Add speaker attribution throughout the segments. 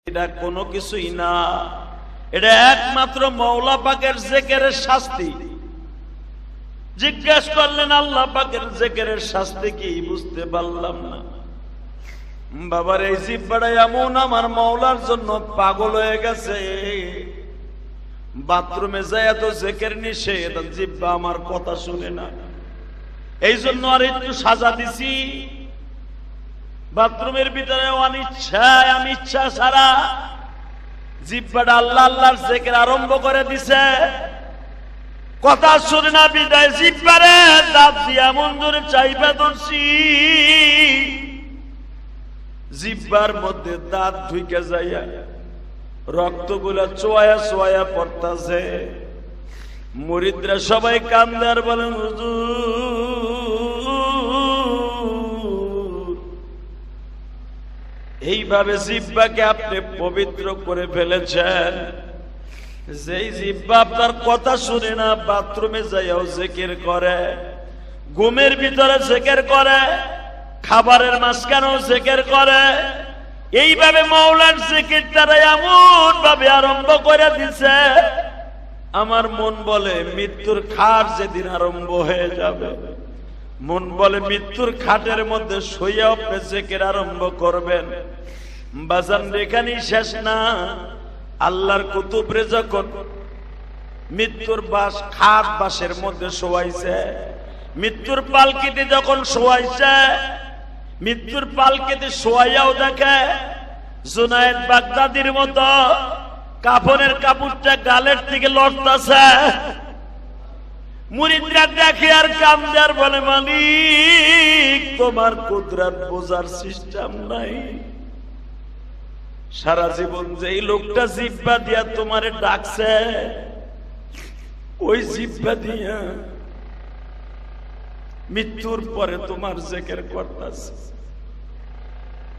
Speaker 1: এটা কোনো কিছুই না, এটা একমাত্র মওলা পাকের জিকিরের শাস্তি। জিজ্ঞেস করলেন আল্লাহ পাকের জিকিরের শাস্তি কি, বুঝতে পারলাম না। বাবার এই জিহ্বাটা এমন আমার মওলার জন্য পাগল হয়ে গেছে, বাথরুমে যায় তো জিকির নিষেধ, জিহ্বা আমার কথা শুনে না। এই জন্য আর একটু সাজা দিছি, বাথরুমের ভিতরে অনিচ্ছায় আমি ইচ্ছা ছাড়া জিহ্বাটা আল্লাহ আল্লাহর জিকির আরম্ভ করে দিছে। কথা শুনে না বিদায় জিহ্বারে দাঁত দিয়া মঞ্জুরে চাইবা ধরছি, জিহ্বার মধ্যে দাঁত ঢুকে যাইয়া রক্তগুলা চোয়া চোয়া পড়তাছে। মুরিদরা সবাই কান্দার বলেন, হুজুর এইভাবে জিহ্বাকে আপনি পবিত্র করে ফেলেছেন, যেই জিহ্বা আপনার কথা শুনে না, বাথরুমে যাইয়াও জিকির করে, ঘুমের ভিতরে জিকির করে, খাবারের মাঝখানেও জিকির করে। এইভাবে মাওলার জিকির তারা এমন ভাবে আরম্ভ করে দিছে, আমার মন বলে মৃত্যুর খাট যেদিন আরম্ভ হয়ে যাবে, মন বলে মৃত্যুর খাটের মধ্যে শুইয়া আপনি জিকির আরম্ভ করবেন। বাজান এখানেই শেষ না, আল্লাহর কুতুবরে যখন মৃত্যুর বাস খাট বাসের মধ্যে শোয়াইছে, মৃত্যুর পালকিতে যখন শোয়াইছে, মৃত্যুর পালকিতে শোয়াইয়াও দেখে জুনায়েদ বাগদাদির মতো কাফনের কাপড়টা গালের থেকে লড়তাছে। মুরিদরা দেখে আর কামদার বলে, মালিক তোমার কুদরত বোঝার সিস্টেম নাই। সারা জীবন যেই লোকটা জিহ্বা দিয়া তোমারে ডাকছে, ওই জিহ্বা দিয়া মৃত্যুর পরে তোমার জিকির করতেছে।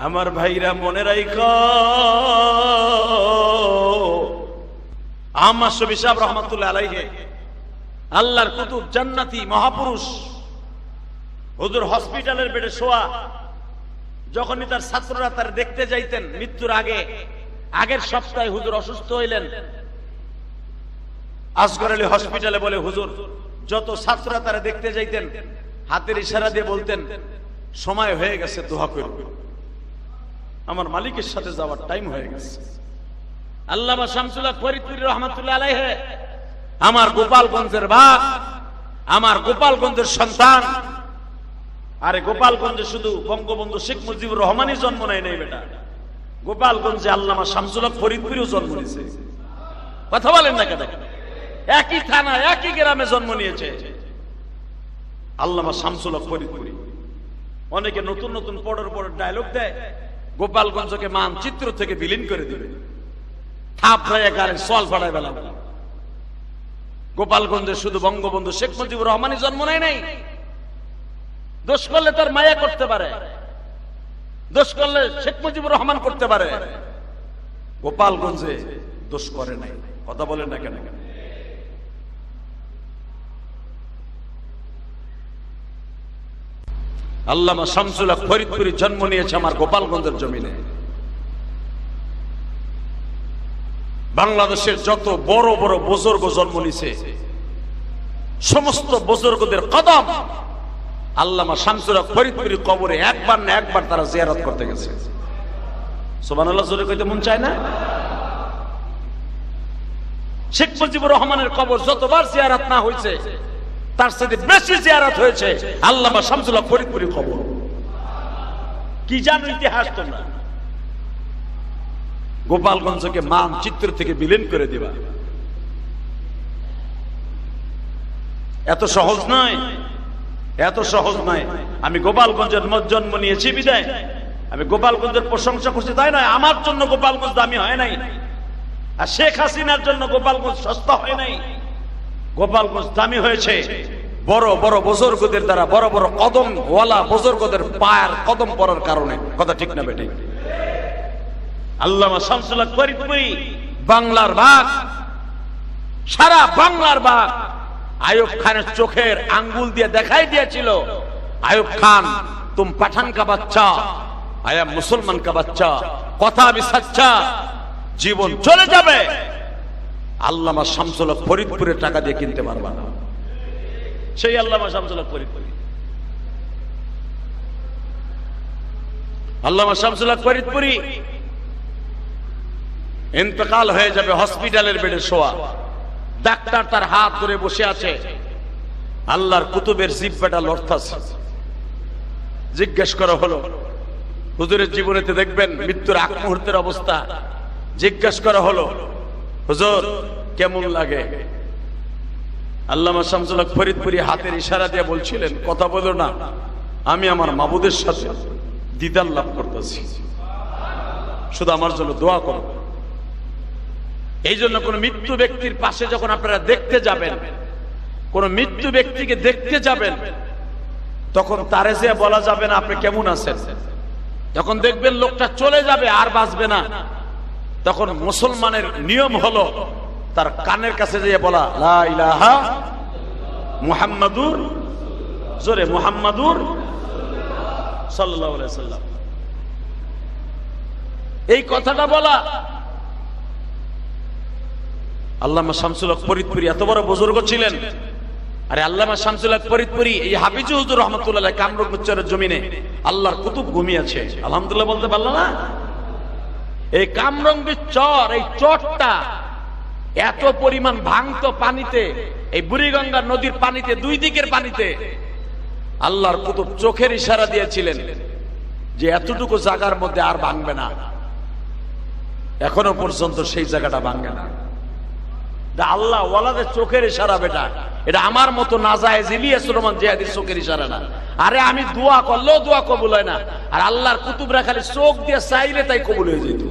Speaker 1: আমার ভাইরা মনে রাখো, আহমদ শফী সাহেব রহমাতুল্লাহ আলাইহি, আল্লাহর কুতুব জান্নাতি মহাপুরুষ, হুজুর হসপিটালের বেডে শোয়া, যখনই তার ছাত্ররা তার দেখতে যাইতেন মৃত্যুর আগে, আগের সপ্তাহে হুজুর অসুস্থ হইলেন, আসগর আলী হসপিটালে বলে হুজুর, যত ছাত্ররা তারা দেখতে যাইতেন হাতের ইশারা দিয়ে বলতেন সময় হয়ে গেছে, দোয়া করুন, আমার মালিকের সাথে যাওয়ার টাইম হয়ে গেছে। আল্লামা শামসুল্লাহ ফরিদপুরি রহমাতুল্লাহ আলাইহি, আমার গোপালগঞ্জের বাপ, আমার গোপালগঞ্জের সন্তান। আরে গোপালগঞ্জে শুধু বঙ্গবন্ধু শেখ মুজিবুর রহমানই জন্ম নেয় নাই বেটা, গোপালগঞ্জে আল্লামা শামসুল্লাহ ফরিদপুরিও জন্ম নিয়েছে। কথা বলেন না কেন? একই থানা একই গ্রামে জন্ম নিয়েছে আল্লামা শামসুল্লাহ ফরিদপুরি। অনেকে নতুন নতুন পড়ার পর ডায়লগ দেয়, গোপালগঞ্জকে মানচিত্র থেকে বিলীন করে দিবে, থাপ ভাইয়া গাড়ি সল ফাড়ায় বেলা। গোপালগঞ্জে শুধু বঙ্গবন্ধু শেখ মুজিবুর রহমানই জন্ম নেয় নাই। দোষ করলে তার মায়া করতে পারে, দোষ করলে শেখ মুজিবুর রহমান করতে পারে, গোপালগঞ্জে দোষ করে নাই। কথা বলেন না কেন? আল্লামা শামসুল্লাহ ফরিদপুরি জন্ম নিয়েছে আমার গোপালগঞ্জের জমিনে। বাংলাদেশের যত বড় বড় বুজুর্গ জন্ম নিছে, সমস্ত বুজুর্গদের কদম আল্লামা শামসুল্লাহ ফরিদপুরি কবরে একবার না একবার তারা জিয়ারত করতে গেছে। সুবহানাল্লাহ জোরে কইতে মন চায় না? শেখ মুজিবুর রহমানের কবর যতবার জিয়ারত না হয়েছে, তার সাথে বেশি জিয়ারত হয়েছে আল্লামা শামসুল্লাহ ফরিদপুরি কবর। কি জানো ইতিহাস তোমরা? গোপালগঞ্জকে মানচিত্র থেকে বিলীন করে দিবা, এত সহজ নয়, এত সহজ নয়। আমি গোপালগঞ্জের জন্ম নিয়েছি বিদায় আমি গোপালগঞ্জের প্রশংসা করছি তাই নয়। আমার জন্য গোপালগঞ্জ দামি হয় নাই, আর শেখ হাসিনার জন্য গোপালগঞ্জ সস্তা হয় নাই। গোপালগঞ্জ দামি হয়েছে বড় বড় বুজুর্গদের দ্বারা, বড় বড় কদম ওয়ালা বুজুর্গদের পায়ের কদম পড়ার কারণে। কথা ঠিক না বেঠিক? আল্লামা শামসুল্লাহ ফরিদপুরি বাংলার বাঘ, সারা বাংলার বাঘ। আইয়ুব খানের চোখের আঙ্গুল দিয়ে দেখাই দিয়েছিল, আইয়ুব খান तुम पठान का बच्चा, आया मुसलमान का बच्चा, कथा भी सच्चा, জীবন চলে যাবে, আল্লামা শামসুল হক ফরিদপুরের টাকা দিয়ে কিনতে পারবা না। সেই আল্লামা শামসুল হক ফরিদপুরি, আল্লামা শামসুল হক ফরিদপুরি ইন্তেকাল হয়ে যাবে, হসপিটালের বেডে শোয়া, ডাক্তার তার হাত ধরে বসে আছে, আল্লাহর কুতুবের জিহ্বাটা লড়তাছে। জিজ্ঞেস করা হলো, হুজুরের জীবনেতে দেখবেন মৃত্যুর আগ মুহূর্তের অবস্থা, জিজ্ঞেস করা হলো, হুজুর কেমন লাগে? আল্লামা শামসুল হক ফরিদপুরি হাতের ইশারা দিয়ে বলছিলেন, কথা বলো না, আমি আমার মাবুদের সাথে দিদার লাভ করতেছি, শুধু আমার জন্য দোয়া করো। এই জন্য কোন মৃত্যু ব্যক্তির পাশে যখন আপনারা দেখতে যাবেন, কোন মৃত্যু ব্যক্তিকে দেখতে যাবেন, তখন তারে যে বলা যাবে না আপনি কেমন আছেন। যখন দেখবেন লোকটা চলে যাবে আর বাঁচবে না, তখন মুসলমানের নিয়ম হলো তার কানের কাছে যেয়ে বলা, লা ইলাহা মুহাম্মাদুর, জোরে মুহাম্মাদুর সাল্লাল্লাহু আলাইহি সাল্লাম, এই কথাটা বলা। আল্লামা শামসুল হক ফরিদপুরি এত বড় বুজুর্গ ছিলেন। আরে আল্লামা শামসুল হক ফরিদপুরি এই হাফিজুর হুজুর রহমাতুল্লাহ কামরূপের জমিনে আল্লাহর কুতুব ঘুমিয়েছে, আলহামদুলিল্লাহ বলতে পারলো না? এই কামরঙ্গীর চর, এই চরটা এত পরিমাণ ভাঙতো পানিতে, এই বুড়িগঙ্গা নদীর পানিতে, দুই দিকের পানিতে আল্লাহর কুতুব চোখের ইশারা দিয়েছিলেন যে এতটুকু জায়গার মধ্যে আর ভাঙবে না। এখনো পর্যন্ত সেই জায়গাটা ভাঙবে না। আল্লাহ ওয়ালাদের চোখের ইশারা বেটা, এটা আমার মতো নাজায়েজ ইলিয়াস রহমান জিহাদির চোখের ইশারা না। আরে আমি দোয়া করলেও দোয়া কবুল হয় না, আর আল্লাহর কুতুবরা খালি চোখ দিয়ে চাইলে তাই কবুল হয়ে যেত।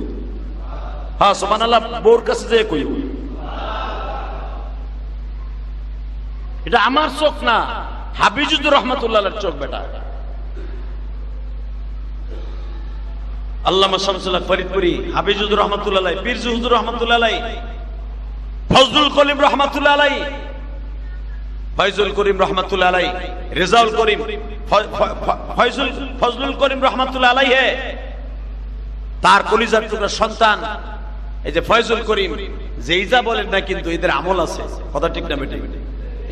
Speaker 1: হ্যাঁ সুবহানাল্লাহ, বোর কাছে যে কই, এটা আমার চোখ না, হাফিজুর রহমাতুল্লাহর চোখ বেটা। আল্লামা শামসুল হক ফরিদপুরি, হাফিজুর রহমাতুল্লাহ, পীর হুজুর রহমাতুল্লাহ, ফজলুল করিম রহমাতুল্লাহ আলাই, ফয়জুল করিম রহমাতুল্লাহ আলাই, রেজাউল করিম, ফজলুল করিম রহমাতুল্লাহ আলাই, হে তার কলিজার টুকরা সন্তান এই যে ফয়জুল করিম, যেই যা বলেন না কিন্তু এদের আমল আছে, কথা ঠিক না বেটি?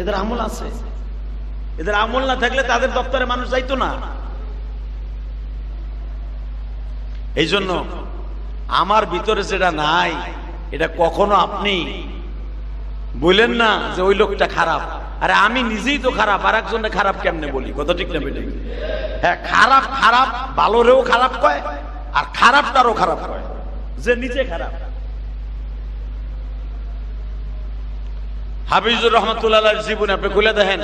Speaker 1: এদের আমল আছে। এদের আমল না থাকলে তাদের দপ্তরে মানুষ যাইতো না। এই জন্য আমার ভিতরে যেটা নাই, এটা কখনো আপনি বলেন না যে ওই লোকটা খারাপ। আরে আমি নিজেই তো খারাপ, আর একজনে খারাপ কেমনে বলি, কথা ঠিক না বেটি? হ্যাঁ, খারাপ খারাপ ভালোরেও খারাপ কয়, আর খারাপটারও খারাপ কয়, যে নিজে খারাপ। হাফিজুর রহমাতুল্লাহর জীবনে আপনি খুলে দেখেন,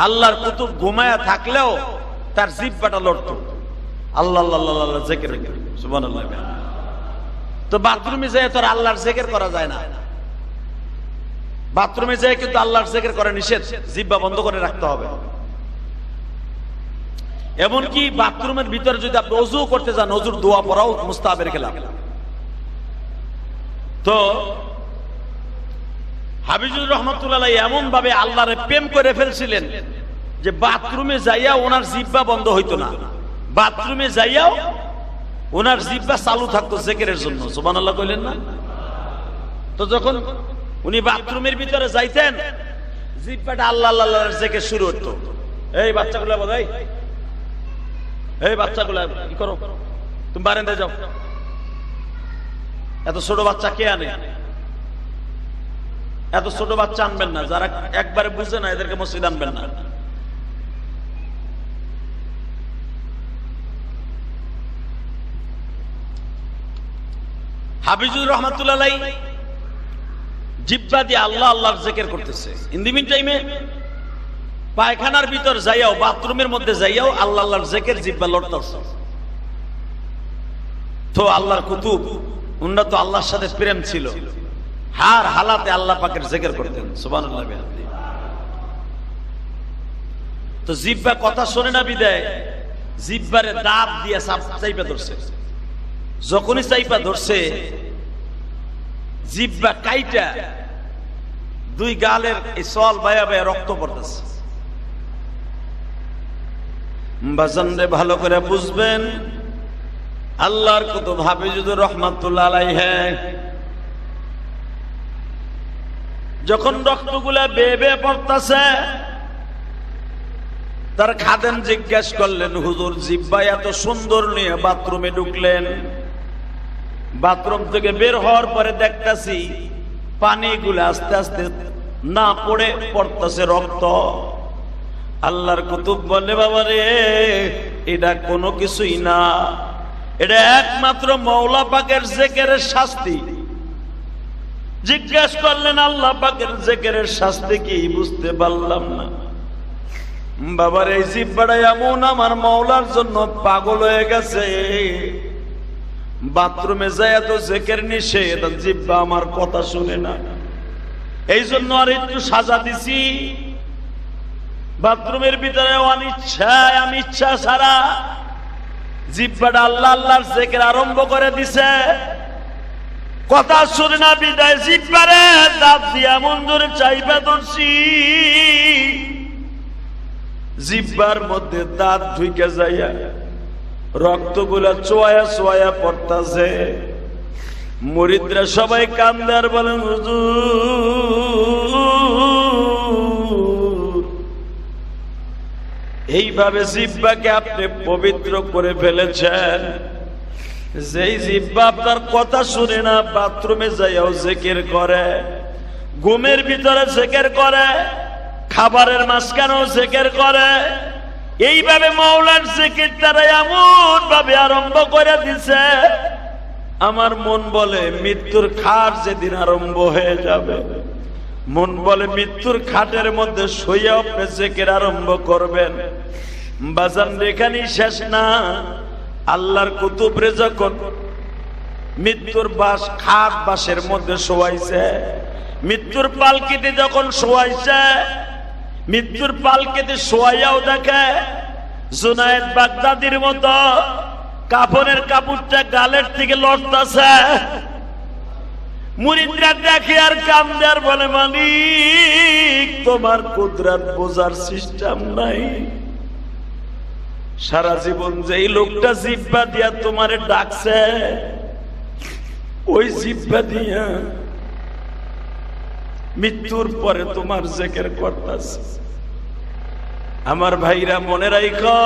Speaker 1: আল্লাহর কুতুব ঘুমায়া থাকলেও তার জিহ্বাটা লড়তো, আল্লাহ আল্লাহ আল্লাহ জিকির, সুবহানাল্লাহ। তো বাথরুমে যায় তো আল্লাহর জিকির করা যায় না, বাথরুমে যায় কিন্তু আল্লাহর জিকির করা নিষেধ, জিহ্বা বন্ধ করে রাখতে হবে। এমনকি বাথরুমের ভিতরে যদি আপনি ওযু করতে যান, ওযুর দোয়া পড়াও মুস্তাহাবের খেলাফ। তো হাফিজুর রহমাতুল্লাহ এমন ভাবে আল্লাহরে প্রেম করে ফেলছিলেন যে বাথরুমে যাইয়া ওনার জিহ্বা বন্ধ হইতো না, বাথরুমে যাইয়াও ওনার জিহ্বা চালু থাকতো জিকিরের জন্য, সুবহানাল্লাহ কইলেন না? তো যখন উনি বাথরুমের ভিতরে যাইতেন, জিহ্বাটা আল্লাহ আল্লাহ জিকির শুরু হতো। এই বাচ্চাগুলা বোঝাই, এই বাচ্চাগুলা কি করো, তুমি বারান্দায় যাও, এত ছোট বাচ্চা কে আনে? এত ছোট বাচ্চা আনবেন না, যারা একবারে বুঝে না এদেরকে মসজিদ আনবেন না। হাফিজুর রহমাতুল্লাহ জিহ্বা দিয়ে আল্লাহ আল্লাহর জিকির করতেছে, ইন দি মিন টাইমে পায়খানার ভিতর যাইয়াও, বাথরুমের মধ্যে যাইয়াও আল্লাহ আল্লাহর জিকির জিহ্বা লড়তেছে। তো আল্লাহর কুতুব উন্নত আল্লাহর সাথে প্রেম ছিল, হার হালাতে আল্লাহ পাকের জিকির করতেন, সুবহানাল্লাহ। তো জিহ্বা কথা শোনে না বিদায় জিহ্বারে দাঁত দিয়ে চাইপা ধরছে, যখনই চাইপা ধরছে জিহ্বা কাইটা দুই গালের এই সল বায়া বায়া রক্ত পড়তেছে। বাজানরে ভালো করে বুঝবেন, আল্লাহর কুতুব হাফিজুর রহমাতুল্লাহ আলাইহি যখন রক্তগুলা বেয়ে বেয়ে পড়তাছে, তার খাদেম জিজ্ঞেস করলেন, হুজুর জিব্বা এত সুন্দর নিয়ে বাথরুমে ঢুকলেন, বাথরুম থেকে বের হওয়ার পরে দেখতাছি পানিগুলো আস্তে আস্তে না পড়ে পড়তাছে রক্ত। আল্লাহর কুতুব বলে, বাবা রে, এটা কোনো কিছুই না, এটা একমাত্র মওলা পাকের জিকিরের শাস্তি। জিজ্ঞেস করলেন, আল্লাহ পাকের জিকিরের শাস্তি কি? বুঝতে পারলাম না। বাবার এই জিহ্বাটা এমন আমার মওলার জন্য পাগল হয়ে গেছে, বাথরুমে যায় তো জিকির নিষেধ, জিহ্বা আমার কথা শুনে না। এই জন্য আর একটু সাজা দিছি, বাথরুমের ভিতরে অনিচ্ছায় আমি ইচ্ছা ছাড়া জিহ্বাটা আল্লাহ আল্লাহর জিকির আরম্ভ করে দিছে। কথা শুনে না বিদায় জিহ্বারে দাঁত দিয়া মন ধরে চাইবা ধরছি, জিহ্বার মধ্যে দাঁত ঢুকে যাইয়া রক্তগুলা চোয়া চোয়া পড়তাছে। মুরিদরা সবাই কান্দে আর বলেন, হুজুর এইভাবে জিহ্বাকে আপনি পবিত্র করে ফেলেছেন, যেই জিহ্বা আপনার কথা শুনে না বাথরুমে যাইয়াও জিকির করে, ঘুমের ভিতরে জিকির করে, খাবারের মাঝখানেও জিকির করে। এইভাবে মাওলার জিকির তারা এমন ভাবে আরম্ভ করে দিছে, আমার মন বলে মৃত্যুর খাট যেদিন আরম্ভ হয়ে যাবে, মন বলে মৃত্যুর খাটের মধ্যে শুয়ে আপনি জিকির আরম্ভ করবেন। বাজান এখানেই শেষ না, আল্লাহর কুতুবরে যখন মৃত্যুর বাস খাট বাসের মধ্যে শোয়াইছে, মৃত্যুর পালকিতে যখন শোয়াইছে, মৃত্যুর পালকিতে শোয়াইয়াও দেখে জুনায়েদ বাগদাদির মতো কাফনের কাপড়টা গালের থেকে লড়তাছে। মুরিদরা দেখে আর কান্দে আর বলে, মালিক তোমার কুদরত বোঝার সিস্টেম নাই। সারা জীবন যেই লোকটা জিহ্বা দিয়া তোমারে ডাকছে, ওই জিহ্বা দিয়া মৃত্যুর পরে তোমার জিকির করতেছে। আমার ভাইরা মনে রাখো,